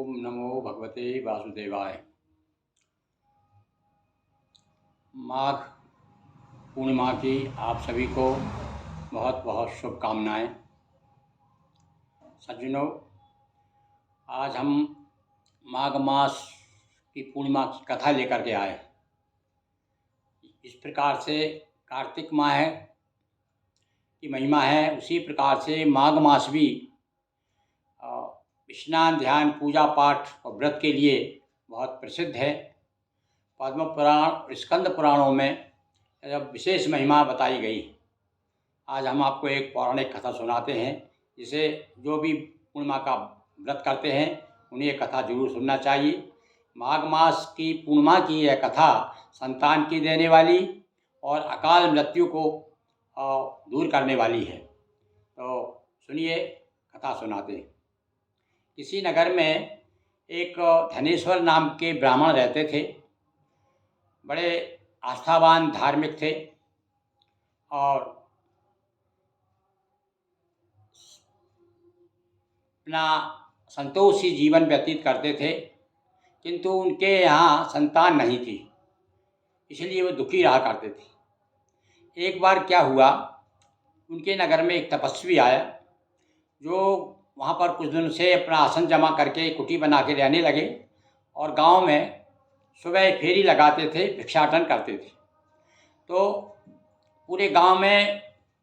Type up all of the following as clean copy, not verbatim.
ओम नमो भगवते वासुदेवाय। माघ पूर्णिमा की आप सभी को बहुत बहुत शुभकामनाएं। सज्जनों, आज हम माघ मास की पूर्णिमा की कथा लेकर के आए। इस प्रकार से कार्तिक माह की महिमा है, उसी प्रकार से माघ मास भी स्नान, ध्यान, पूजा पाठ और व्रत के लिए बहुत प्रसिद्ध है। पद्म पुराण और स्कंद पुराणों में विशेष महिमा बताई गई। आज हम आपको एक पौराणिक कथा सुनाते हैं, जिसे जो भी पूर्णिमा का व्रत करते हैं उन्हें यह कथा जरूर सुनना चाहिए। माघ मास की पूर्णिमा की यह कथा संतान की देने वाली और अकाल मृत्यु को दूर करने वाली है। तो सुनिए, कथा सुनाते हैं। किसी नगर में एक धनेश्वर नाम के ब्राह्मण रहते थे। बड़े आस्थावान धार्मिक थे और अपना संतोषी जीवन व्यतीत करते थे, किंतु उनके यहाँ संतान नहीं थी, इसलिए वो दुखी रहा करते थे। एक बार क्या हुआ, उनके नगर में एक तपस्वी आया, जो वहाँ पर कुछ दिन से अपना आसन जमा करके कुटी बना के रहने लगे और गांव में सुबह फेरी लगाते थे, भिक्षाटन करते थे। तो पूरे गांव में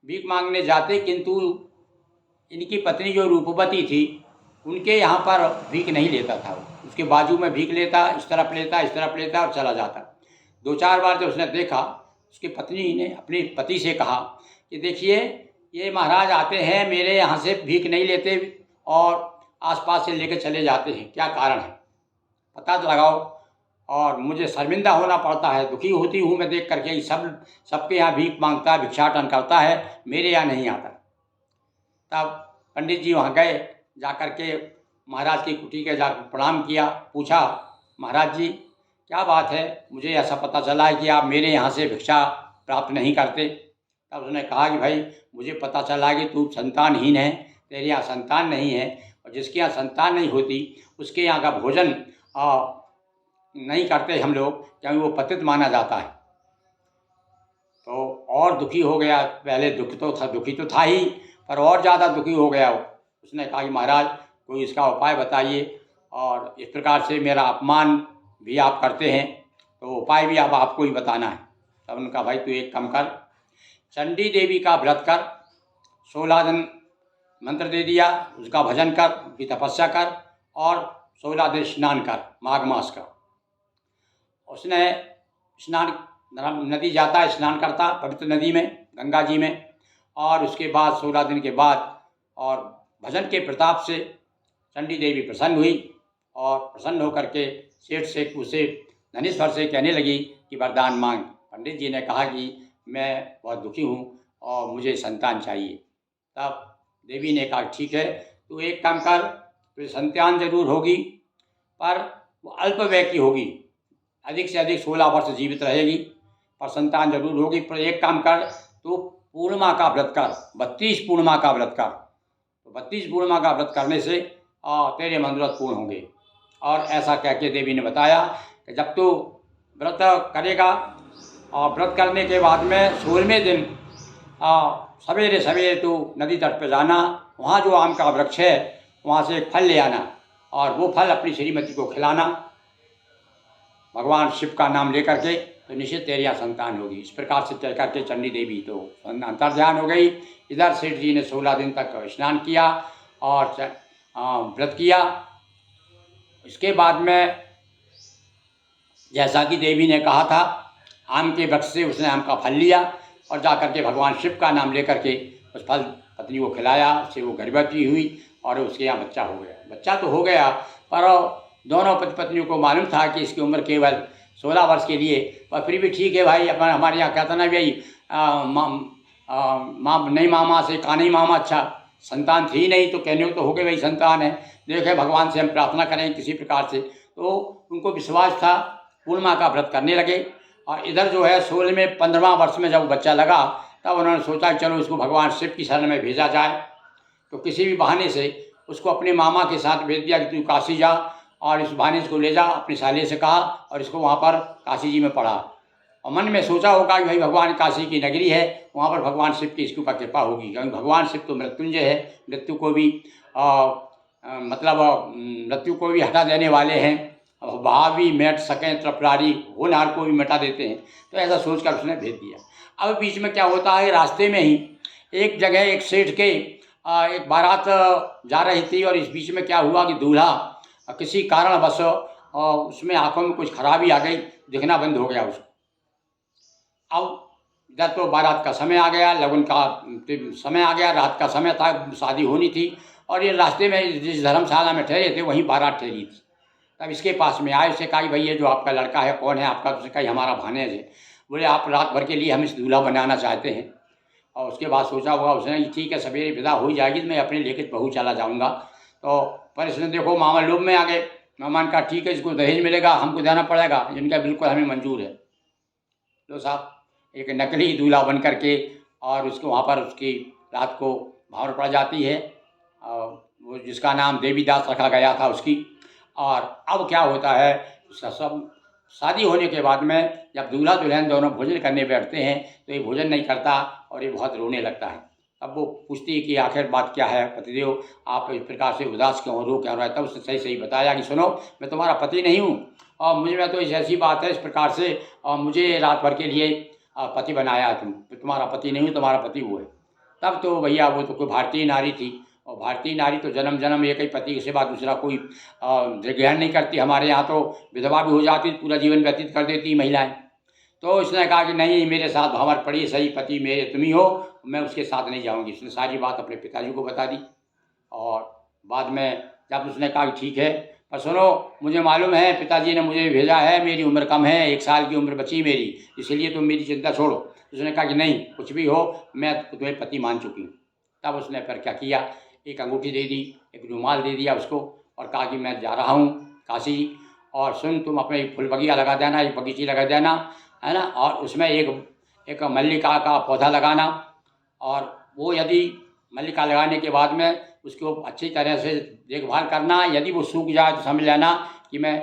भीख मांगने जाते, किंतु इनकी पत्नी जो रूपवती थी उनके यहाँ पर भीख नहीं लेता था। वो उसके बाजू में भीख लेता, इस तरफ लेता, इस तरफ लेता और चला जाता। 2-4 बार जब उसने देखा, उसकी पत्नी ने अपने पति से कहा कि देखिए, ये महाराज आते हैं, मेरे यहाँ से भीख नहीं लेते और आसपास से लेकर चले जाते हैं, क्या कारण है, पता लगाओ। और मुझे शर्मिंदा होना पड़ता है, दुखी होती हूँ मैं देख करके, सबके यहाँ भीख मांगता है, भिक्षाटन करता है, मेरे यहाँ नहीं आता। तब पंडित जी वहाँ गए, जा कर के महाराज की कुटी के जाकर प्रणाम किया, पूछा, महाराज जी क्या बात है, मुझे ऐसा पता चला है कि आप मेरे यहाँ से भिक्षा प्राप्त नहीं करते। तब उसने कहा कि भाई, मुझे पता चला कि तू संतानहीन है, तेरे यहाँ संतान नहीं है, और जिसके यहाँ संतान नहीं होती उसके यहाँ का भोजन नहीं करते हम लोग, क्योंकि वो पतित माना जाता है। तो और दुखी हो गया। पहले दुखी तो था ही, पर और ज़्यादा दुखी हो गया वो। उसने कहा कि महाराज, कोई इसका उपाय बताइए, और इस प्रकार से मेरा अपमान भी आप करते हैं, तो उपाय भी आपको ही बताना है। तब उन्होंने कहा, भाई तू एक काम कर, चंडी देवी का व्रत कर, 16 दिन मंत्र दे दिया, उसका भजन कर, उसकी तपस्या कर और 16 दिन स्नान कर माघ मास का। उसने स्नान, नदी जाता है, स्नान करता पवित्र नदी में, गंगा जी में, और उसके बाद 16 दिन के बाद और भजन के प्रताप से चंडी देवी प्रसन्न हुई और प्रसन्न होकर के सेठ से उसे धनेश्वर से कहने लगी कि वरदान मांग। पंडित जी ने कहा कि मैं बहुत दुखी हूँ और मुझे संतान चाहिए। तब देवी ने कहा, ठीक है, तू एक काम कर, तो संतान जरूर होगी, पर वो अल्पव्यय की होगी, अधिक से अधिक 16 वर्ष जीवित रहेगी, पर संतान जरूर होगी। पर एक काम कर, तो पूर्णिमा का व्रत कर, 32 पूर्णिमा का व्रत कर। तो 32 पूर्णिमा का व्रत करने से तेरे मनोरथ पूर्ण होंगे। और ऐसा कह के देवी ने बताया कि जब तू व्रत करेगा और व्रत करने के बाद में 16वें दिन सवेरे सवेरे तू नदी तट पर जाना, वहाँ जो आम का वृक्ष है वहाँ से एक फल ले आना और वो फल अपनी श्रीमती को खिलाना, भगवान शिव का नाम लेकर के, तो निश्चित तेरे यहाँ संतान होगी। इस प्रकार से तय करके चंडी देवी तो अंतर्ध्यान हो गई। इधर सेठ जी ने 16 दिन तक स्नान किया और व्रत किया। इसके बाद में जैसा कि देवी ने कहा था, आम के वृक्ष से उसने आम का फल लिया और जा कर के भगवान शिव का नाम लेकर के उस फल पत्नी को खिलाया, से वो गर्भवती हुई और उसके यहाँ बच्चा हो गया। बच्चा तो हो गया, पर दोनों पति पत्नियों को मालूम था कि इसकी उम्र केवल 16 वर्ष के लिए, पर फिर भी ठीक है भाई, अपन हमारे यहाँ कहता ना भाई, नहीं मामा से कान्ही मामा अच्छा, संतान थी नहीं तो कहने तो हो गए भाई संतान है, देखे भगवान से हम प्रार्थना करें किसी प्रकार से। तो उनको विश्वास था, पूर्णिमा का व्रत करने लगे। और इधर जो है 16वें 15वां वर्ष में जब बच्चा लगा, तब उन्होंने सोचा कि चलो इसको भगवान शिव की शरण में भेजा जाए। तो किसी भी बहाने से उसको अपने मामा के साथ भेज दिया कि तू काशी जा और इस बहाने इसको ले जा, अपने साले से कहा, और इसको वहाँ पर काशी जी में पढ़ा। और मन में सोचा होगा कि भाई भगवान काशी की नगरी है, वहाँ पर भगवान शिव की इसके ऊपर कृपा होगी, क्योंकि भगवान शिव तो मृत्युंजय है, मृत्यु को भी मतलब मृत्यु को भी हटा देने वाले हैं, भावी मिट सकें त्रिपुरारी, होनहार को भी मिटा देते हैं। तो ऐसा सोचकर उसने भेज दिया। अब बीच में क्या होता है, रास्ते में ही एक जगह एक सेठ के एक बारात जा रही थी, और इस बीच में क्या हुआ कि दूल्हा किसी कारणवश उसमें आंखों में कुछ खराबी आ गई, दिखना बंद हो गया उसको। अब इधर तो बारात का समय आ गया, लगन का समय आ गया, रात का समय था, शादी होनी थी, और ये रास्ते में जिस धर्मशाला में ठहरे थे वहीं बारात ठहरी थी। तब इसके पास में आए, उससे कहा कि भाई ये जो आपका लड़का है कौन है आपका? तो उसने कहा हमारा भानेज है। बोले आप रात भर के लिए हम इस दूल्हा बनाना चाहते हैं। और उसके बाद सोचा हुआ उसने कि ठीक है, सवेरे विदा हो जाएगी तो मैं अपने लेकर बहू चला जाऊँगा। तो पर इसने देखो मामा लोभ में आ गए। मेहमान कहा ठीक है, इसको दहेज मिलेगा, हमको देना पड़ेगा। इनका बिल्कुल हमें मंजूर है। लो साहब, एक नकली दूल्हा बन करके और उसको वहाँ पर उसकी रात को भावर पड़ जाती है, और वो जिसका नाम देवीदास रखा गया था उसकी। और अब क्या होता है, सब शादी होने के बाद में जब दूल्हा दुल्हन दोनों भोजन करने बैठते हैं तो ये भोजन नहीं करता और ये बहुत रोने लगता है। अब वो पूछती है कि आखिर बात क्या है पतिदेव, आप इस प्रकार से उदास क्यों हो, रो क्यों रहा है? तब उसने सही सही बताया कि सुनो, मैं तुम्हारा पति नहीं हूँ, और मुझे में तो ऐसी बात है इस प्रकार से, और मुझे रात भर के लिए पति बनाया, तुम्हारा पति नहीं हूँ, तुम्हारा पति वो है। तब तो भैया वो तो कोई भारतीय नारी थी, और भारतीय नारी तो जन्म जन्म एक ही पति के सिवा दूसरा कोई ग्रहण नहीं करती। हमारे यहाँ तो विधवा भी हो जाती, पूरा जीवन व्यतीत कर देती महिलाएं। तो इसने कहा कि नहीं, मेरे साथ भावर पड़ी, सही पति मेरे तुम ही हो, मैं उसके साथ नहीं जाऊंगी। उसने सारी बात अपने पिताजी को बता दी। और बाद में जब उसने कहा कि ठीक है, पर सुनो, मुझे मालूम है पिताजी ने मुझे भेजा है, मेरी उम्र कम है, 1 साल की उम्र बची मेरी, इसलिए तुम मेरी चिंता छोड़ो। उसने कहा कि नहीं, कुछ भी हो, मैं तुम्हें पति मान चुकी हूँ। तब उसने फिर क्या किया, एक अंगूठी दे दी, एक रुमाल दे दिया उसको, और कहा कि मैं जा रहा हूँ काशी, और सुन तुम अपने फूल बगिया लगा देना, एक बगीची लगा देना, है ना, और उसमें एक मल्लिका का पौधा लगाना, और वो यदि मल्लिका लगाने के बाद में उसको अच्छी तरह से देखभाल करना, यदि वो सूख जाए तो समझ लेना कि मैं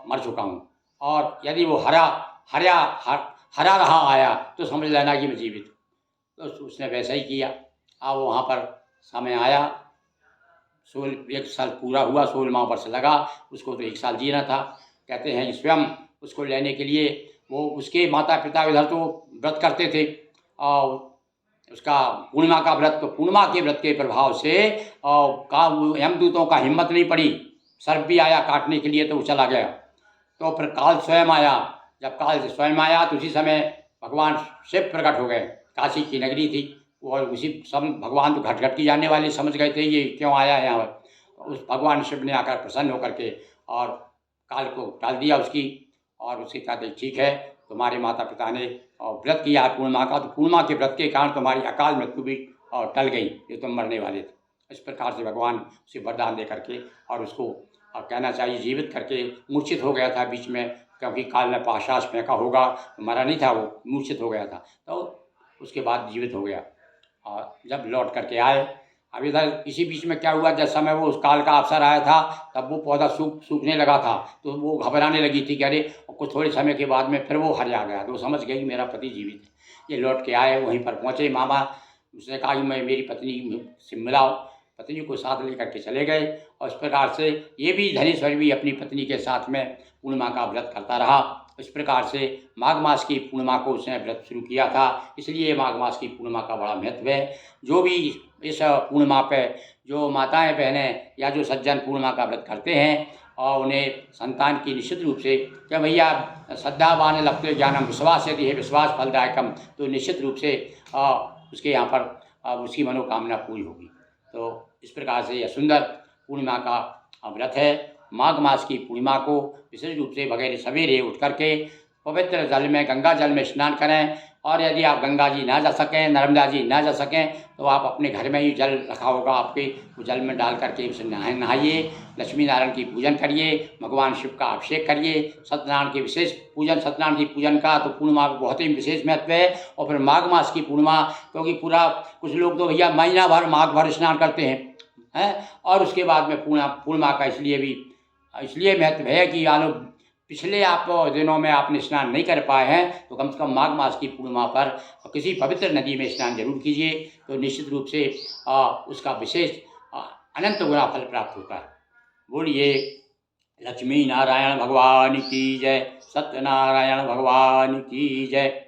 मर चुका हूँ, और यदि वो हरा रहा आया तो समझ लेना कि मैं जीवित हूँ। तो उसने वैसा ही किया। अब वहाँ पर समय आया, 1 साल पूरा हुआ, 16वां वर्ष लगा, उसको तो 1 साल जीना था। कहते हैं स्वयं उसको लेने के लिए वो उसके माता पिता इधर तो व्रत करते थे, और उसका पूर्णिमा का व्रत, तो पूर्णिमा के व्रत के प्रभाव से यमदूतों का हिम्मत नहीं पड़ी, सर्प भी आया काटने के लिए तो वो चला गया। तो फिर काल स्वयं आया। जब काल स्वयं आया तो उसी समय भगवान शिव प्रकट हो गए। काशी की नगरी थी, और उसी सब भगवान तो घट घट की जाने वाले समझ गए थे ये क्यों आया है यहाँ पर। उस भगवान शिव ने आकर प्रसन्न होकर के और काल को टाल दिया उसकी, और उसके कहते ठीक है, तुम्हारे माता पिता ने व्रत किया है पूर्णिमा का, तो पूर्णिमा के व्रत के कारण तुम्हारी अकाल मृत्यु भी टल गई, जो तुम मरने वाले थे। इस प्रकार से भगवान उसे वरदान दे करके और उसको कहना चाहिए जीवित करके, मूर्छित हो गया था बीच में, क्योंकि काल ने पाशाश फेंका होगा, मरा नहीं था, वो मूर्छित हो गया था, तो उसके बाद जीवित हो गया। और जब लौट करके आए, अब इधर इसी बीच में क्या हुआ, जब समय वो उस काल का अवसर आया था तब वो पौधा सूखने लगा था, तो वो घबराने लगी थी कि अरे, कुछ थोड़े समय के बाद में फिर वो हरिया गया, तो वो समझ गई कि मेरा पति जीवित है। ये लौट के आए, वहीं पर पहुँचे मामा, उसने कहा कि मैं मेरी पत्नी से मिलाओ, पत्नी को साथ लेकर के चले गए। और इस प्रकार से ये भी धनेश्वर भी अपनी पत्नी के साथ में पूर्णिमा का व्रत करता रहा। इस प्रकार से माघ मास की पूर्णिमा को उसने व्रत शुरू किया था, इसलिए माघ मास की पूर्णिमा का बड़ा महत्व है। जो भी इस पूर्णिमा पे जो माताएं बहनें या जो सज्जन पूर्णिमा का व्रत करते हैं, और उन्हें संतान की निश्चित रूप से, क्या भैया श्रद्धावान लभते ज्ञानम विश्वास यदि है विश्वास फलदायकम, तो निश्चित रूप से उसके यहाँ पर उसकी मनोकामना पूरी होगी। तो इस प्रकार से यह सुंदर पूर्णिमा का व्रत है। माघ मास की पूर्णिमा को विशेष रूप से वगैरह सवेरे उठ करके पवित्र जल में, गंगा जल में स्नान करें, और यदि आप गंगा जी ना जा सकें, नर्मदा जी ना जा सकें, तो आप अपने घर में ही जल रखा होगा आपके, उस जल में डाल करके उसे नहाइए, लक्ष्मी नारायण की पूजन करिए, भगवान शिव का अभिषेक करिए, सत्यनारायण के विशेष पूजन, सत्यनारायण की पूजन का तो पूर्णिमा को बहुत ही विशेष महत्व है। और फिर माघ मास की पूर्णिमा, क्योंकि पूरा कुछ लोग तो भैया महीना भर माघ भर स्नान करते हैं, और उसके बाद में पूर्णिमा का इसलिए भी इसलिए महत्व है कि आलो पिछले आप दिनों में आपने स्नान नहीं कर पाए हैं तो कम से कम माघ मास की पूर्णिमा पर किसी पवित्र नदी में स्नान जरूर कीजिए, तो निश्चित रूप से उसका विशेष अनंत गुना फल प्राप्त होता है। बोलिए लक्ष्मी नारायण भगवान की जय, सत्यनारायण भगवान की जय।